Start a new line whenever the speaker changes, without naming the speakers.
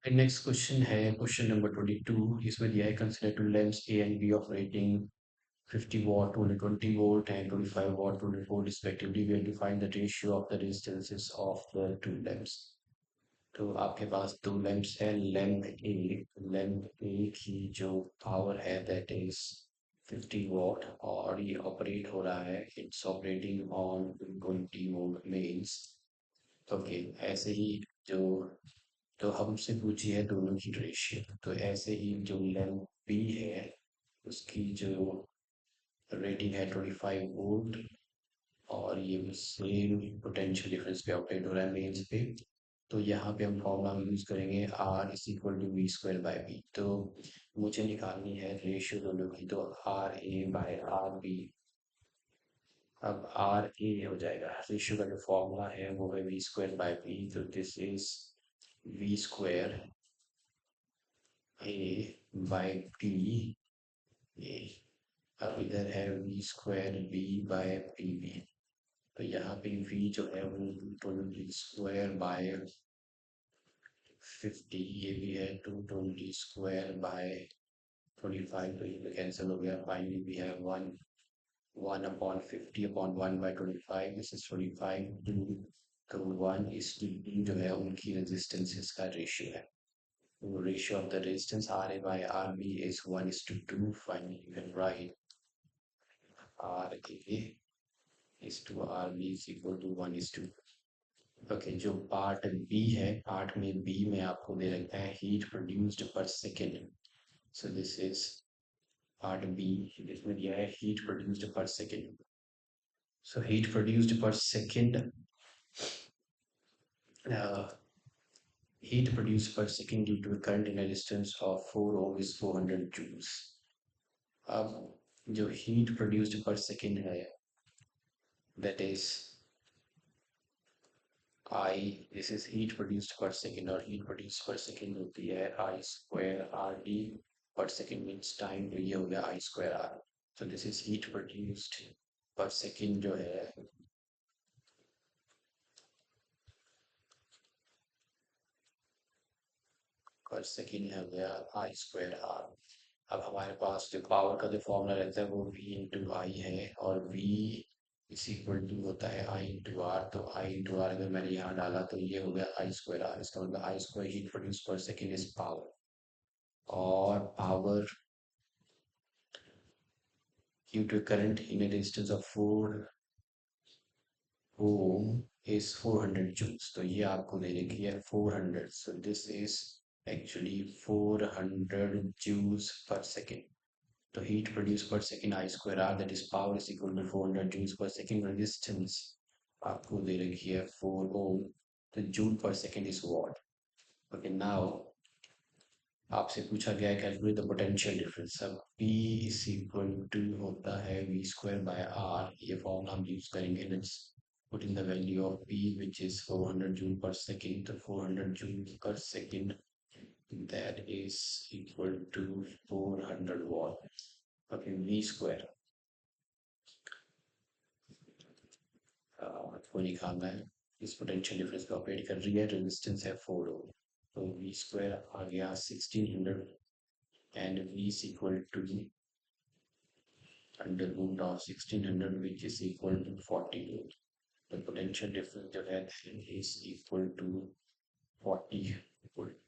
Next question है question number 22। इसमें दिया है consider two lamps A and B operating 50 watt 220 volt and 25 watt 200 volt respectively. We have to find the ratio of the resistances of the two lamps. तो आपके पास दो lamps है। Lamp ए की जो पावर है दैट इज 50 वॉट और ये operate हो रहा है। It's operating on 20 volt means okay. ऐसे ही जो तो हमसे पूछी है दोनों की रेशियो। तो ऐसे ही जो लैंप बी है उसकी जो रेटिंग है 25 वोल्ट और ये सेम पोटेंशियल डिफरेंस पे ऑपरेट हो रहा है मेन्स पे। तो यहाँ पे हम फॉर्मूला यूज करेंगे R is equal to V square by B. तो मुझे निकालनी है रेशियो दोनों की। तो R A by R B. अब आर ए हो जाएगा, रेशियो का जो फॉर्मूला है वो है वी स्क्वायर बाई बी। तो this is V square A by B A. अब इधर है V square B by B B. तो यहाँ पे v जो है वो 220 बाय 50, ये भी है 220 स्क्वायर बाय 25। तो ये तो कैंसिल हो गया। फाइनली भी है 1 1/50/1/25। This is 25 two. तो 1:2 जो है उनकी रेजिस्टेंसेस का रेशियो है। तो ratio of the resistance R A by R B is 1:2। Finally you can write R A is to R B is equal to 1:2। Okay, जो पार्ट बी है, part में बी में आपको दे रखा है heat produced per second. So this is part B. इसमें दिया है heat produced per second. So heat produced per second, heat produced per second due to a current in a distance of 4 ohm is 400 joules. अब जो heat produced per second है that is I, this is heat produced per second और heat produced per second होती है I square R D per second means time। तो ये हो गया I square R। so this is heat produced per second जो है पर सेकेंड हो गया I square R। अब हमारे पास जो पावर का जो फॉर्मूला रहता है वो V इंटू आई है और V इज इक्वल टू होता है I इंटू आर। तो I इंटू आर अगर मैंने यहाँ डाला तो ये हो गया I स्क्वायर आर। इसका मतलब I स्क्वायर हीट प्रोड्यूस पर सेकेंड इज पावर। और power due to current in a distance of 4 ohm is 400 joules। तो ये आपको दे रखी है 400। so this is actually 400 joules per second। तो heat produced per second I square R that is power is equal to 400 joules per second। resistance आपको दे रखी है 4 ohm। तो joule per second is watt। okay now आपसे पूछा गया है calculate the potential difference. अब P इज इक्वल टू होता है वी स्क्वायर बाय आर। ये फॉर्मूला हम यूज करेंगे। Let's put in the value of P which is 400 joule per second. तो 400 joule per second that is equal to 400 watt. Okay, V square आपको निकालना है। इस पोटेंशियल डिफरेंस को operate कर रही है, रेजिस्टेंस है 4 ओम। तो वी स्क्वायर आ गया 1600 and V is equal to under root of 1600 which is equal to 40 volt। The potential difference जो है is equal to 40 volt।